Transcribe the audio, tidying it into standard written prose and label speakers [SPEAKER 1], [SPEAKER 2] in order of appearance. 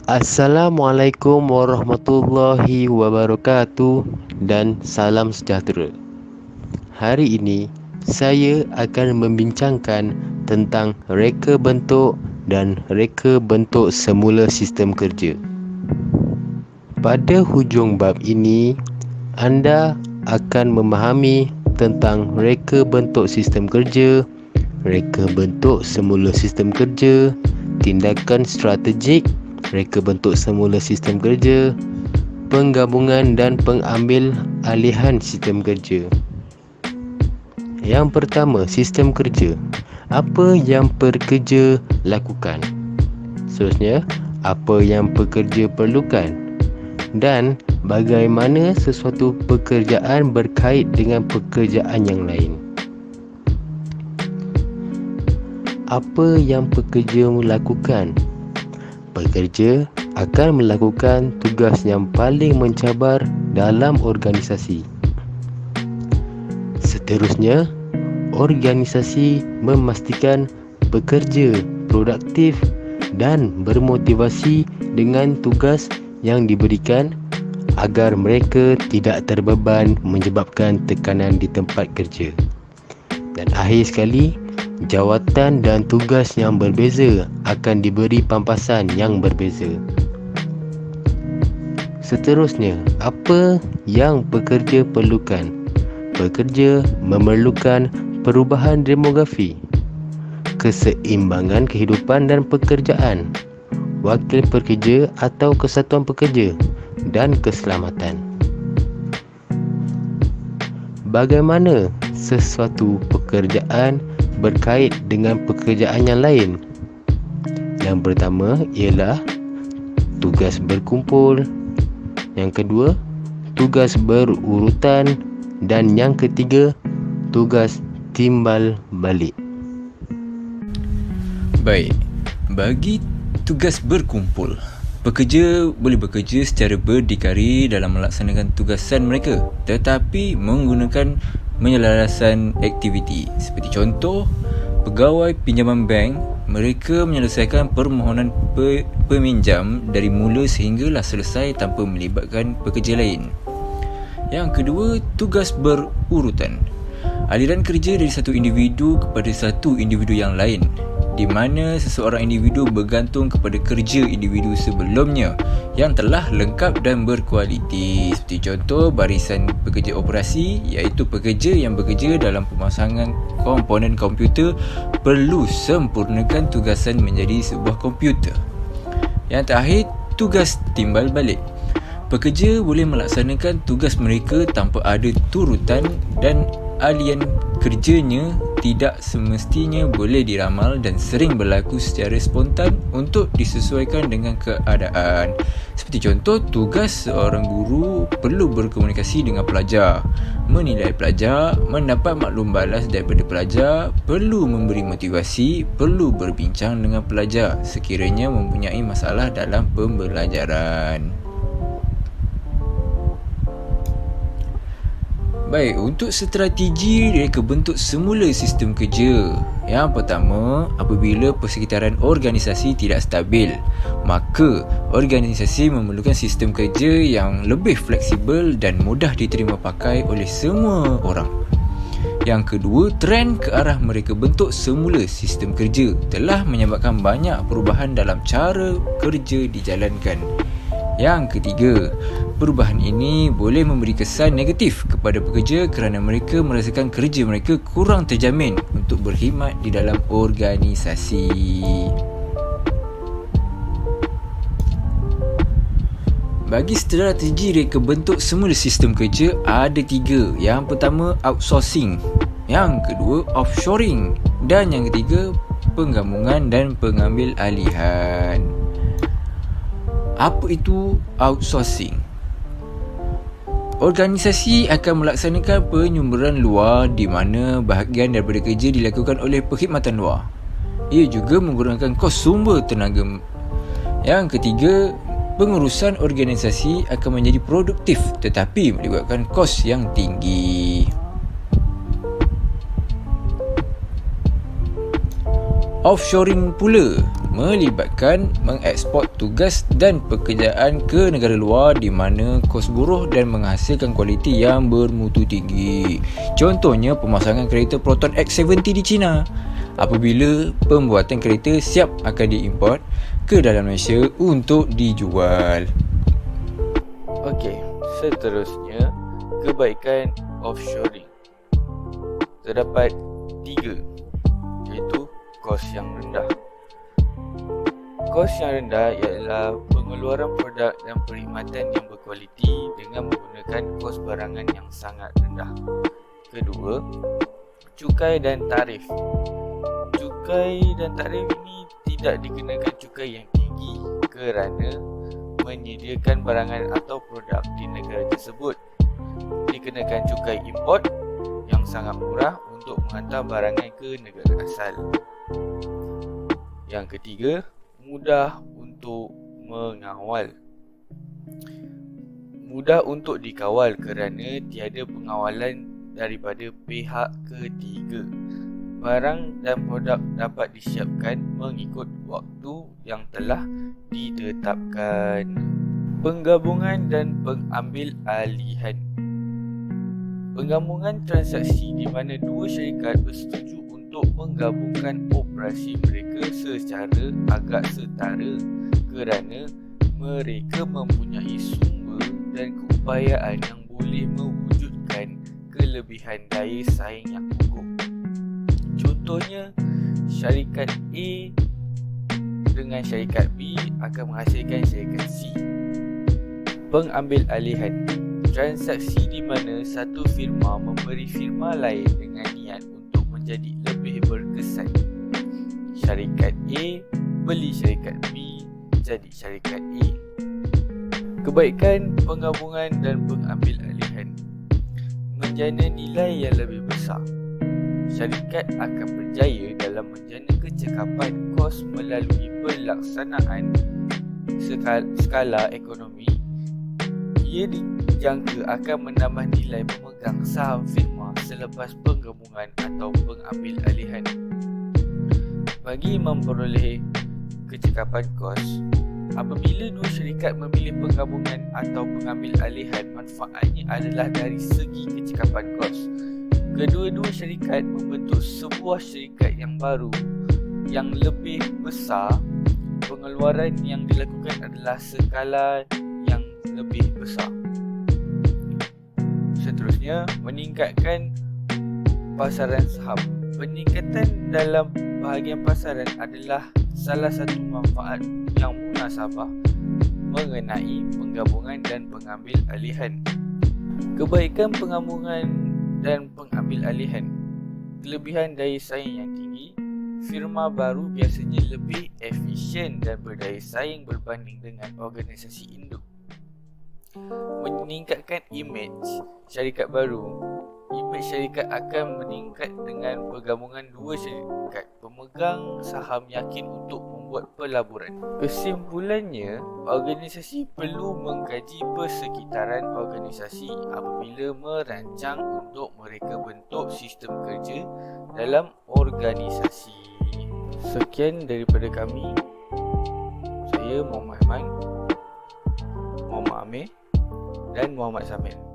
[SPEAKER 1] Assalamualaikum warahmatullahi wabarakatuh dan salam sejahtera. Hari ini saya akan membincangkan tentang reka bentuk dan reka bentuk semula sistem kerja. Pada hujung bab ini, anda akan memahami tentang reka bentuk sistem kerja, reka bentuk semula sistem kerja, tindakan strategik reka bentuk semula sistem kerja, penggabungan dan pengambil alihan sistem kerja. Yang pertama, sistem kerja. Apa yang pekerja lakukan? Seterusnya, apa yang pekerja perlukan? Dan bagaimana sesuatu pekerjaan berkait dengan pekerjaan yang lain? Apa yang pekerja lakukan? Pekerja akan melakukan tugas yang paling mencabar dalam organisasi. Seterusnya, organisasi memastikan pekerja produktif dan bermotivasi dengan tugas yang diberikan agar mereka tidak terbeban menyebabkan tekanan di tempat kerja. Dan akhir sekali, jawatan dan tugas yang berbeza akan diberi pampasan yang berbeza. Seterusnya, apa yang pekerja perlukan? Pekerja memerlukan perubahan demografi, keseimbangan kehidupan dan pekerjaan, wakil pekerja atau kesatuan pekerja, dan keselamatan. Bagaimana sesuatu pekerjaan berkait dengan pekerjaan yang lain? Yang pertama ialah tugas berkumpul, yang kedua tugas berurutan, dan yang ketiga tugas timbal balik.
[SPEAKER 2] Baik, bagi tugas berkumpul, pekerja boleh bekerja secara berdikari dalam melaksanakan tugasan mereka, tetapi menggunakan penyelarasan aktiviti. Seperti contoh, pegawai pinjaman bank, mereka menyelesaikan permohonan peminjam dari mula sehinggalah selesai tanpa melibatkan pekerja lain. Yang kedua, tugas berurutan. Aliran kerja dari satu individu kepada satu individu yang lain, di mana seseorang individu bergantung kepada kerja individu sebelumnya yang telah lengkap dan berkualiti. Seperti contoh, barisan pekerja operasi, iaitu pekerja yang bekerja dalam pemasangan komponen komputer perlu sempurnakan tugasan menjadi sebuah komputer. Yang terakhir, tugas timbal balik. Pekerja boleh melaksanakan tugas mereka tanpa ada turutan, dan alian kerjanya tidak semestinya boleh diramal dan sering berlaku secara spontan untuk disesuaikan dengan keadaan. Seperti contoh, tugas seorang guru perlu berkomunikasi dengan pelajar, menilai pelajar, mendapat maklum balas daripada pelajar, perlu memberi motivasi, perlu berbincang dengan pelajar sekiranya mempunyai masalah dalam pembelajaran. Baik, untuk strategi reka bentuk semula sistem kerja. Yang pertama, apabila persekitaran organisasi tidak stabil, maka organisasi memerlukan sistem kerja yang lebih fleksibel dan mudah diterima pakai oleh semua orang. Yang kedua, trend ke arah mereka bentuk semula sistem kerja telah menyebabkan banyak perubahan dalam cara kerja dijalankan. Yang ketiga, perubahan ini boleh memberi kesan negatif kepada pekerja kerana mereka merasakan kerja mereka kurang terjamin untuk berkhidmat di dalam organisasi. Bagi strategi reka bentuk semula sistem kerja ada 3. Yang pertama, outsourcing. Yang kedua, offshoring. Dan yang ketiga, penggabungan dan pengambil alihan. Apa itu outsourcing? Organisasi akan melaksanakan penyumberan luar di mana bahagian daripada kerja dilakukan oleh perkhidmatan luar. Ia juga menggunakan kos sumber tenaga. Yang ketiga, pengurusan organisasi akan menjadi produktif tetapi melibatkan kos yang tinggi. Offshoring pula melibatkan mengeksport tugas dan pekerjaan ke negara luar di mana kos buruh dan menghasilkan kualiti yang bermutu tinggi. Contohnya pemasangan kereta Proton X70 di China. Apabila pembuatan kereta siap, akan diimport ke dalam Malaysia untuk dijual.
[SPEAKER 3] Okey, seterusnya kebaikan offshoring. Terdapat 3, iaitu kos yang rendah. Kos yang rendah ialah pengeluaran produk dan perkhidmatan yang berkualiti dengan menggunakan kos barangan yang sangat rendah. Kedua, cukai dan tarif. Cukai dan tarif ini tidak dikenakan cukai yang tinggi kerana menyediakan barangan atau produk di negara tersebut. Dikenakan cukai import yang sangat murah untuk menghantar barangan ke negara asal. Yang ketiga, mudah untuk mengawal. Mudah untuk dikawal kerana tiada pengawalan daripada pihak ketiga. Barang dan produk dapat disiapkan mengikut waktu yang telah ditetapkan. Penggabungan dan pengambil alihan. Penggabungan transaksi di mana dua syarikat bersetuju untuk menggabungkan operasi mereka secara agak setara kerana mereka mempunyai sumber dan keupayaan yang boleh mewujudkan kelebihan daya saing yang kukuh. Contohnya, syarikat A dengan syarikat B akan menghasilkan syarikat C. Pengambil alihan. Transaksi di mana satu firma memberi firma lain dengan niat untuk menjadi lebih berkesan. Syarikat A beli syarikat B jadi syarikat A. Kebaikan penggabungan dan pengambil alihan. Menjana nilai yang lebih besar. Syarikat akan berjaya dalam menjana kecekapan kos melalui pelaksanaan skala ekonomi. Ia dijangka akan menambah nilai pemegang saham firma selepas penggabungan atau pengambil alihan. Bagi memperoleh kecekapan kos, apabila dua syarikat memilih penggabungan atau pengambil alihan, manfaatnya adalah dari segi kecekapan kos. Kedua-dua syarikat membentuk sebuah syarikat yang baru yang lebih besar. Pengeluaran yang dilakukan adalah skala yang lebih besar. Seterusnya, meningkatkan pasaran saham. Peningkatan dalam bahagian pasaran adalah salah satu manfaat yang munasabah mengenai penggabungan dan pengambil alihan. Kebaikan penggabungan dan pengambil alihan. Kelebihan daya saing yang tinggi. Firma baru biasanya lebih efisien dan berdaya saing berbanding dengan organisasi induk. Meningkatkan imej syarikat baru. Imej syarikat akan meningkat dengan pergabungan dua syarikat. Pemegang saham yakin untuk membuat pelaburan. Kesimpulannya, organisasi perlu mengkaji persekitaran organisasi apabila merancang untuk mereka bentuk sistem kerja dalam organisasi. Sekian daripada kami. Saya Muhammad Aiman, Muhammad Amir dan Muhammad Samir.